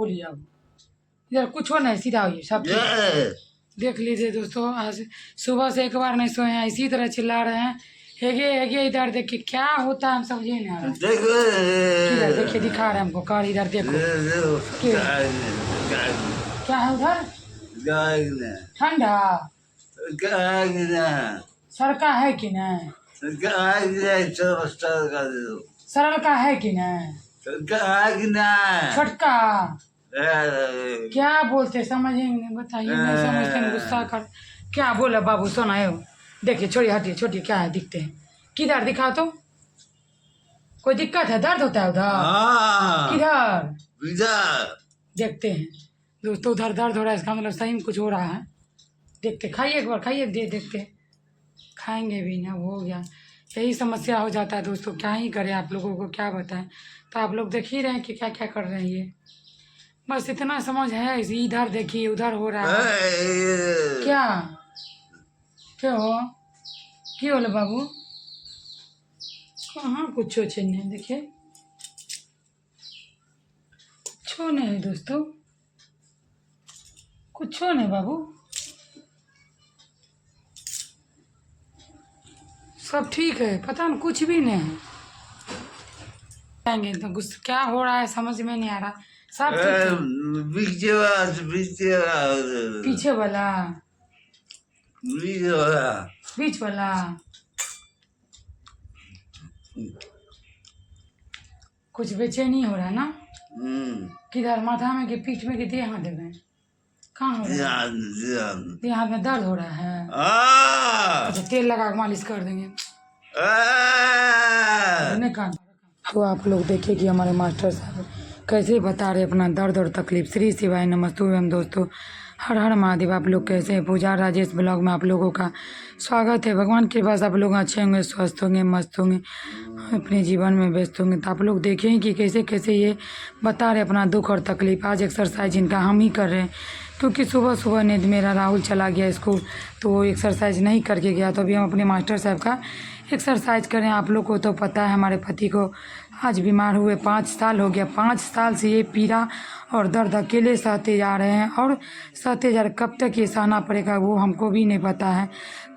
खोलिए अब, इधर कुछ हो नहीं, सीधा होइए सब देख लीजिए दोस्तों। आज सुबह से एक बार नहीं सोए हैं, इसी तरह चिल्ला रहे हैं हेगे हेगे। इधर देखिए क्या होता है, हम समझे नहीं आ रहा। किधर देखिए, दिखा रहे हैं हमको कार, इधर देखो क्या है उधर, ठंडा सड़का है कि नहीं, सरल का है कि नहीं, छोटका क्या बोलते समझेंगे, बताइए नहीं समझते हैं, गुस्सा कर। क्या बोला बाबू, सुनाए हो, देखिए छोड़िए, हटिए छोटिए, क्या है दिखते हैं, किधर दिखा तो, कोई दिक्कत है, दर्द होता है उधर, किधर देखते हैं दोस्तों, उधर दर्द हो रहा है, इसका मतलब सही में कुछ हो रहा है। देखते, खाइए एक बार, खाइए, देखते, खाएंगे भी ना, हो गया, यही समस्या हो जाता है दोस्तों, क्या ही करें, आप लोगों को क्या बताएं। तो आप लोग देख ही रहे हैं कि क्या क्या कर रहे हैं, ये बस इतना समझ है। इधर देखिए, उधर हो रहा है, क्या क्या हो, क्यों बोले बाबू, कहाँ कुछ नहीं, देखिए कुछ नहीं दोस्तों, कुछ नहीं बाबू, सब ठीक है, पता नहीं कुछ भी नहीं है। तो गुस्सा क्या हो रहा है समझ में नहीं आ रहा, सब पीछे वाला, बीच वाला, कुछ बेचैनी हो रहा है ना, किधर माथा में कि पीठ में कि देह हाथ में, कहाँ हो रहा है, देह हाथ में दर्द हो रहा है, अच्छा तेल लगा के मालिश कर देंगे। तो आप लोग देखिए कि हमारे मास्टर साहब कैसे बता रहे अपना दर्द और तकलीफ। श्री शिवाय नमस्तुभ्यम दोस्तों, हर हर महादेव। आप लोग कैसे हैं? पूजा राजेश ब्लॉग में आप लोगों का स्वागत है। भगवान के पास आप लोग अच्छे होंगे, स्वस्थ होंगे, मस्त होंगे, अपने जीवन में व्यस्त होंगे। तो आप लोग देखें कि कैसे कैसे ये बता रहे अपना दुख और तकलीफ। आज एक्सरसाइज इनका हम ही कर रहे हैं, क्योंकि सुबह सुबह नींद मेरा राहुल चला गया स्कूल, तो वो एक्सरसाइज नहीं करके गया, तो अभी हम अपने मास्टर साहब का एक्सरसाइज करें। आप लोग को तो पता है, हमारे पति को आज बीमार हुए 5 साल हो गया, 5 साल से ये पीड़ा और दर्द अकेले सहते जा रहे हैं, और सहते जा रहे। कब तक ये सहना पड़ेगा वो हमको भी नहीं पता है,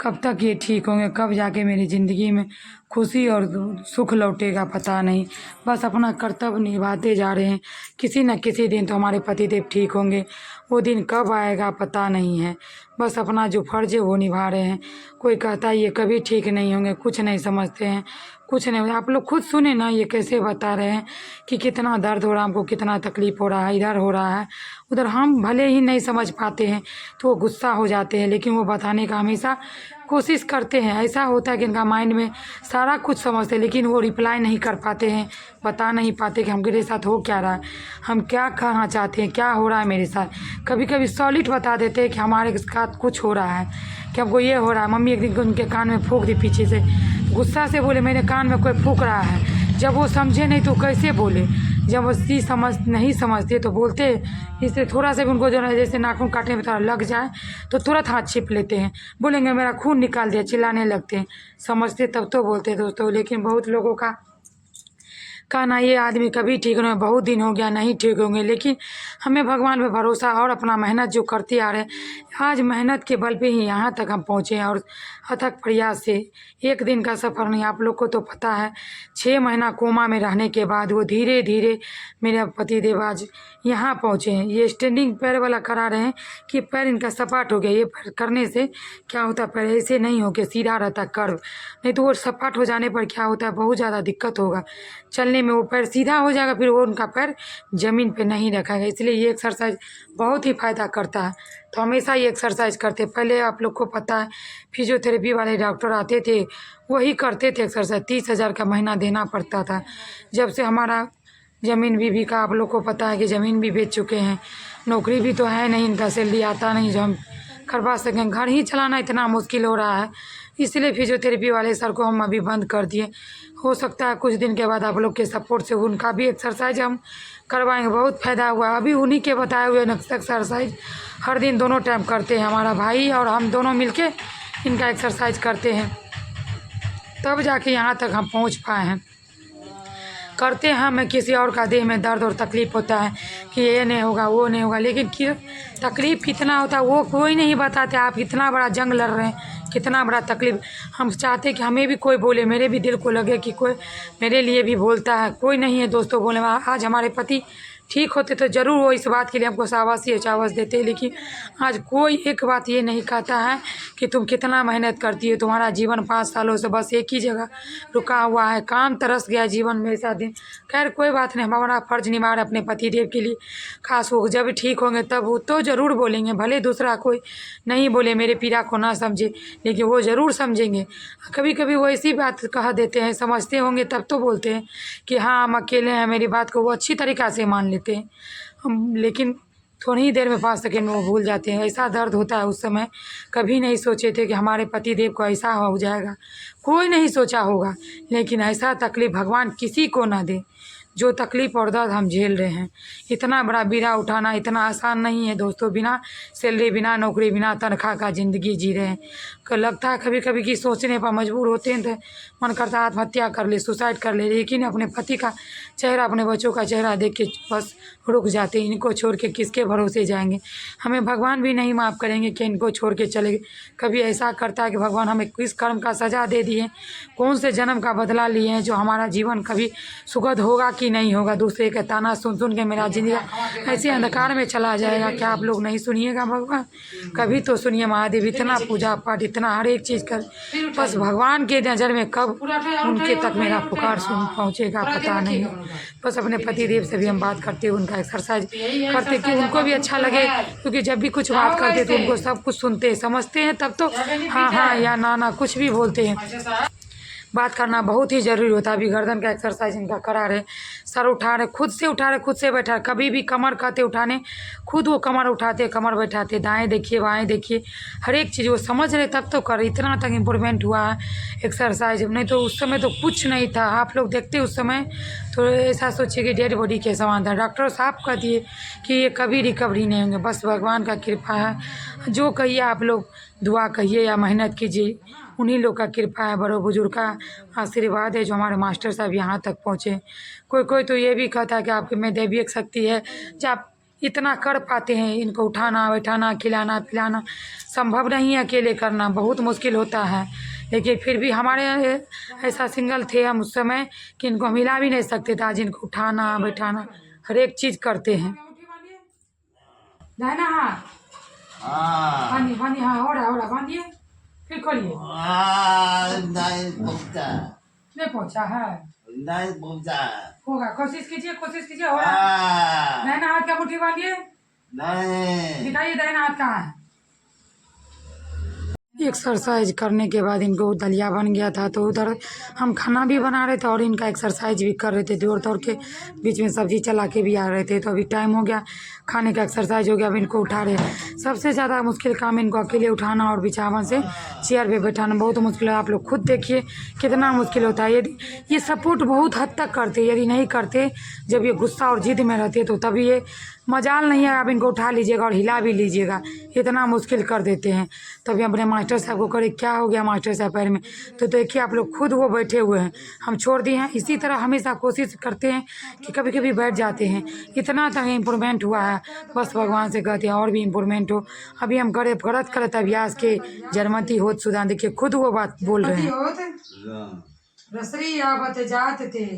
कब तक ये ठीक होंगे, कब जाके मेरी ज़िंदगी में खुशी और सुख लौटेगा पता नहीं। बस अपना कर्तव्य निभाते जा रहे हैं, किसी न किसी दिन तो हमारे पतिदेव ठीक होंगे, वो दिन कब आएगा पता नहीं है। बस अपना जो फर्ज है वो निभा रहे हैं। कोई कहता है ये कभी ठीक नहीं होंगे, कुछ नहीं समझते हैं, कुछ नहीं। आप लोग खुद सुने ना, ये कैसे बता रहे हैं कि कितना दर्द हो रहा है, हमको कितना तकलीफ़ हो रहा है, इधर हो रहा है उधर। हम भले ही नहीं समझ पाते हैं तो वो गुस्सा हो जाते हैं, लेकिन वो बताने का हमेशा कोशिश करते हैं। ऐसा होता है कि इनका माइंड में सारा कुछ समझते हैं, लेकिन वो रिप्लाई नहीं कर पाते हैं, बता नहीं पाते कि मेरे साथ हो क्या रहा है, हम क्या कहना चाहते हैं, क्या हो रहा है मेरे साथ। कभी कभी सॉलिड बता देते हैं कि हमारे साथ कुछ हो रहा है, कि हमको ये हो रहा है। मम्मी एक दिन उनके कान में फूंक दी पीछे से, गुस्सा से बोले मेरे कान में कोई फूंक रहा है। जब वो समझे नहीं तो कैसे बोले, जब वो नहीं समझते तो बोलते। इसलिए थोड़ा सा भी उनको जो है जैसे नाखून काटने में थोड़ा लग जाए तो तुरंत हाथ छिप लेते हैं, बोलेंगे मेरा खून निकाल दिया, चिल्लाने लगते हैं। समझते तब तो बोलते हैं दोस्तों। लेकिन बहुत लोगों का कहना ये आदमी कभी ठीक नहीं, बहुत दिन हो गया नहीं ठीक होंगे। लेकिन हमें भगवान पे भरोसा और अपना मेहनत जो करते आ रहे हैं, आज मेहनत के बल पे ही यहाँ तक हम पहुँचे हैं, और अथक प्रयास से। एक दिन का सफ़र नहीं, आप लोग को तो पता है। 6 महीना कोमा में रहने के बाद वो धीरे धीरे मेरे पतिदेव आज यहाँ पहुँचे हैं। ये स्टैंडिंग पैर वाला करा रहे हैं कि पैर इनका सपाट हो गया। ये पैर करने से क्या होता है, पैर ऐसे नहीं हो के सीधा रहता कर्व, नहीं तो वो सपाट हो जाने पर क्या होता है, बहुत ज़्यादा दिक्कत होगा चलने में। वो पैर सीधा हो जाएगा, फिर वो उनका पैर ज़मीन पे नहीं रखेगा। इसलिए ये एक्सरसाइज बहुत ही फ़ायदा करता है। तो हमेशा ये एक्सरसाइज करते। पहले आप लोग को पता है फिजियोथेरेपी वाले डॉक्टर आते थे, वही करते थे एक्सरसाइज। 30,000 का महीना देना पड़ता था। जब से हमारा ज़मीन भी बिका, आप लोग को पता है कि ज़मीन भी बेच चुके हैं, नौकरी भी तो है नहीं, इनका सैलरी आता नहीं जो हम करवा सकें। घर ही चलाना इतना मुश्किल हो रहा है, इसलिए फिजियोथेरेपी वाले सर को हम अभी बंद कर दिए। हो सकता है कुछ दिन के बाद आप लोग के सपोर्ट से उनका भी एक्सरसाइज हम करवाएंगे। बहुत फ़ायदा हुआ, अभी उन्हीं के बताए हुए एक्सरसाइज हर दिन दोनों टाइम करते हैं। हमारा भाई और हम दोनों मिलके इनका एक्सरसाइज करते हैं, तब जाके यहाँ तक हम पहुँच पाए हैं। करते हैं हमें किसी और का देह में दर्द और तकलीफ़ होता है कि ये नहीं होगा वो नहीं होगा, लेकिन तकलीफ़ कितना होता है वो कोई नहीं बताते। आप इतना बड़ा जंग लड़ रहे हैं, कितना बड़ा तकलीफ़। हम चाहते कि हमें भी कोई बोले, मेरे भी दिल को लगे कि कोई मेरे लिए भी बोलता है। कोई नहीं है दोस्तों बोले। आज हमारे पति ठीक होते तो ज़रूर वो इस बात के लिए हमको शाबाशी चावस देते, लेकिन आज कोई एक बात ये नहीं कहता है कि तुम कितना मेहनत करती हो, तुम्हारा जीवन 5 सालों से बस एक ही जगह रुका हुआ है, काम तरस गया जीवन में ऐसा दिन। खैर कोई बात नहीं, हम हमारा फ़र्ज निभा रहे अपने पति देव के लिए। खास वो जब ठीक होंगे तब वो तो ज़रूर बोलेंगे, भले दूसरा कोई नहीं बोले, मेरे पीड़ा को ना समझे, लेकिन वो ज़रूर समझेंगे। कभी कभी वो ऐसी बात कह देते हैं, समझते होंगे तब तो बोलते हैं कि हाँ हम अकेले हैं, मेरी बात को वो अच्छी तरीक़ा से मान लेते हैं हम, लेकिन थोड़ी ही देर में 5 सेकंड में वो भूल जाते हैं। ऐसा दर्द होता है उस समय। कभी नहीं सोचे थे कि हमारे पति देव को ऐसा हो जाएगा, कोई नहीं सोचा होगा, लेकिन ऐसा तकलीफ़ भगवान किसी को ना दे जो तकलीफ़ और दर्द हम झेल रहे हैं। इतना बड़ा बीड़ा उठाना इतना आसान नहीं है दोस्तों। बिना सैलरी, बिना नौकरी, बिना तनख्वाह का ज़िंदगी जी रहे हैं। लगता है कभी कभी कि सोचने पर मजबूर होते हैं तो मन करता है आत्महत्या कर ले, सुसाइड कर ले, लेकिन अपने पति का चेहरा, अपने बच्चों का चेहरा देख के बस रुक जाते हैं। इनको छोड़ के किसके भरोसे जाएंगे। हमें भगवान भी नहीं माफ़ करेंगे कि इनको छोड़ के चले गए। कभी ऐसा करता है कि भगवान हमें किस कर्म का सज़ा दे दिए, कौन से जन्म का बदला लिए हैं, जो हमारा जीवन कभी सुखद होगा कि नहीं होगा। दूसरे का ताना सुन सुन के मेरा जिंदगी ऐसे अंधकार में चला जाएगा। क्या आप लोग नहीं सुनिएगा भगवान? कभी तो सुनिए। महादेव इतना पूजा पाठ, इतना हर एक चीज़ कर, बस भगवान के नज़र में कब उनके तक मेरा पुकार सुन पहुँचेगा पता नहीं। बस अपने पति देव से भी हम बात करते, उनका एक्सरसाइज करते कि उनको भी अच्छा लगे, क्योंकि जब भी कुछ बात करते तो उनको सब कुछ सुनते समझते हैं, तब तो हाँ हाँ या ना ना कुछ भी बोलते हैं। बात करना बहुत ही ज़रूरी होता है। अभी गर्दन का एक्सरसाइज इनका करा रहे, सर उठा रहे, खुद से उठा रहे, खुद से बैठा रहे। कभी भी कमर कहते उठाने, खुद वो कमर उठाते, कमर बैठाते, दाएं देखिए बाएं देखिए, हर एक चीज़ वो समझ रहे तब तो कर। इतना तक इम्प्रूवमेंट हुआ है एक्सरसाइज, नहीं तो उस समय तो कुछ नहीं था। आप लोग देखते उस समय तो ऐसा सोचिए कि डेड बॉडी के समान था। डॉक्टर साहब कह दिए कि ये कभी रिकवरी नहीं होंगे। बस भगवान का कृपा है। जो कहिए आप लोग दुआ कहिए या मेहनत कीजिए, उन्हीं लोग का कृपा है, बड़ों बुजुर्ग का आशीर्वाद है जो हमारे मास्टर साहब यहाँ तक पहुँचे। कोई कोई तो ये भी कहता है कि आपके में दैवीय शक्ति है जो आप इतना कर पाते हैं। इनको उठाना बैठाना खिलाना पिलाना संभव नहीं है, अकेले करना बहुत मुश्किल होता है। लेकिन फिर भी हमारे ऐसा सिंगल थे हम उस समय कि इनको हम हिला भी नहीं सकते थे। आज इनको उठाना बैठाना हर एक चीज़ करते हैं। दाहिना हाथ बांधिए बांधिए, हाँ हो रहा बांधिए, फिर खोलिए। नहीं पहुंचा है, नहीं पहुंचा, होगा। कोशिश कीजिए हो रहा। दाहिना हाथ का मुट्ठी बांधिए, नहीं दिखाइए दाहिना हाथ कहाँ है। एक्सरसाइज करने के बाद इनको दलिया बन गया था, तो उधर हम खाना भी बना रहे थे और इनका एक्सरसाइज भी कर रहे थे। दौड़ के बीच में सब्जी चला के भी आ रहे थे। तो अभी टाइम हो गया, खाने का एक्सरसाइज हो गया, अब इनको उठा रहे। सबसे ज़्यादा मुश्किल काम इनको अकेले उठाना और बिछावन से चेयर पे बैठाना बहुत मुश्किल है। आप लोग खुद देखिए कितना मुश्किल होता है। यदि ये सपोर्ट बहुत हद तक करते, यदि नहीं करते, जब ये गुस्सा और जिद में रहते तो तभी ये मजाल नहीं है। आप इनको उठा लीजिएगा और हिला भी लीजिएगा, इतना मुश्किल कर देते हैं। तभी अपने मास्टर साहब को करे क्या हो गया मास्टर साहब पैर में, तो देखिए आप लोग खुद वो बैठे हुए हैं, हम छोड़ दिए हैं। इसी तरह हमेशा कोशिश करते हैं कि कभी कभी बैठ जाते हैं। इतना तक इम्प्रूवमेंट हुआ है, बस भगवान से कहते हैं और भी इम्प्रूवमेंट हो। अभी हम करत करत अभ्यास के जरमती होत सुदान, देखिए खुद वो बात बोल रहे हैं। रसरी आवत जात थे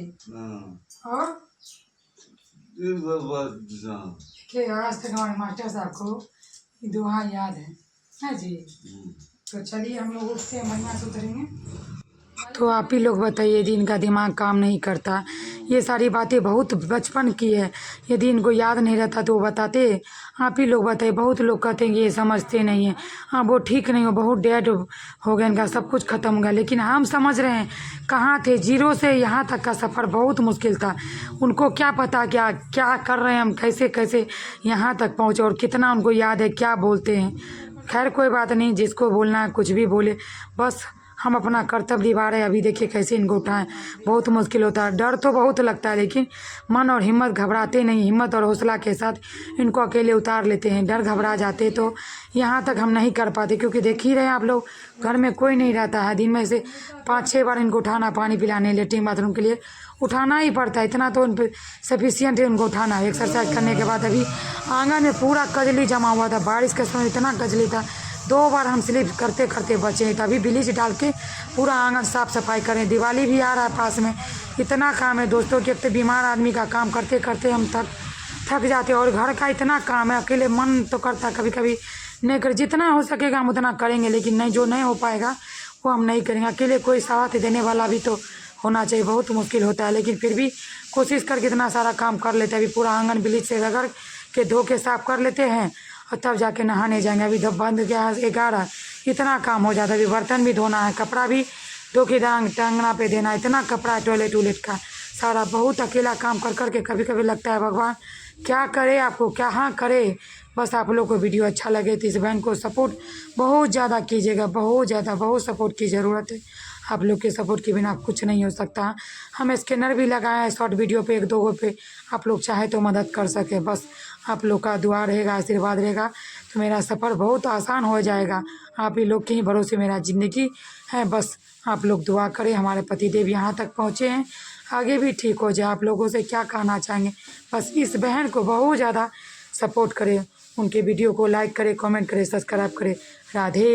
और देखिए आज तक हमारे मास्टर साहब को ये दुआ याद है जी। तो चलिए हम लोग उससे बढ़िया सुधरेंगे। तो आप ही लोग बताइए, यदि इनका दिमाग काम नहीं करता, ये सारी बातें बहुत बचपन की है, यदि इनको याद नहीं रहता तो वो बताते। आप ही लोग बताइए। बहुत लोग कहते हैं कि ये समझते नहीं है, हाँ वो ठीक नहीं हो, बहुत डेड हो गया, इनका सब कुछ ख़त्म हो गया। लेकिन हम समझ रहे हैं कहाँ थे, जीरो से यहाँ तक का सफ़र बहुत मुश्किल था। उनको क्या पता क्या क्या कर रहे हैं हम, कैसे कैसे यहाँ तक पहुँचे और कितना उनको याद है क्या बोलते हैं। खैर कोई बात नहीं, जिसको बोलना है कुछ भी बोले, बस हम अपना कर्तव्य निभा रहे हैं। अभी देखिए कैसे इनको उठाएं, बहुत मुश्किल होता है, डर तो बहुत लगता है, लेकिन मन और हिम्मत घबराते नहीं, हिम्मत और हौसला के साथ इनको अकेले उतार लेते हैं। डर घबरा जाते तो यहाँ तक हम नहीं कर पाते, क्योंकि देख ही रहे हैं आप लोग, घर में कोई नहीं रहता है। दिन में से 5-6 बार इनको उठाना, पानी पिलाने, लेटरिन बाथरूम के लिए उठाना ही पड़ता है। इतना तो सफिशियंट है उनको उठाना। एक्सरसाइज करने के बाद अभी आंगन में पूरा कजली जमा हुआ था, बारिश के समय इतना कजली था। 2 बार हम स्लिप करते करते बचे, तभी ब्लीच डाल के पूरा आंगन साफ सफाई करें। दिवाली भी आ रहा है पास में, इतना काम है दोस्तों कि एक बीमार आदमी का काम करते करते हम थक जाते हैं। और घर का इतना काम है, अकेले मन तो करता कभी कभी नहीं कर, जितना हो सकेगा हम उतना करेंगे, लेकिन नहीं, जो नहीं हो पाएगा वो हम नहीं करेंगे। अकेले कोई साथ देने वाला भी तो होना चाहिए, बहुत मुश्किल होता है, लेकिन फिर भी कोशिश करके इतना सारा काम कर लेते हैं। अभी पूरा आंगन ब्लीच से रगड़ के धो के साफ कर लेते हैं और तब जाके नहाने जाएंगे। अभी जब बंद गया 11, इतना काम हो जाता है। अभी बर्तन भी धोना है, कपड़ा भी धो के टांगना पे देना, इतना कपड़ा है टॉयलेट उलेट का सारा। बहुत अकेला काम कर करके कभी कभी लगता है भगवान क्या करे, आपको क्या हाँ करे। बस आप लोग को वीडियो अच्छा लगे तो इस बहन को सपोर्ट बहुत ज़्यादा कीजिएगा, बहुत ज़्यादा, बहुत सपोर्ट की ज़रूरत है। आप लोग के सपोर्ट के बिना कुछ नहीं हो सकता। हम स्कैनर भी लगाए हैं शॉर्ट वीडियो पे, 1-2 गो पे, आप लोग चाहे तो मदद कर सके। बस आप लोग का दुआ रहेगा, आशीर्वाद रहेगा तो मेरा सफ़र बहुत आसान हो जाएगा। आप ही लोग के ही भरोसे मेरा ज़िंदगी है। बस आप लोग दुआ करें, हमारे पतिदेव यहाँ तक पहुँचे हैं, आगे भी ठीक हो जाए। आप लोगों से क्या कहना चाहेंगे, बस इस बहन को बहुत ज़्यादा सपोर्ट करें, उनके वीडियो को लाइक करें, कमेंट करें, सब्सक्राइब करें। राधे।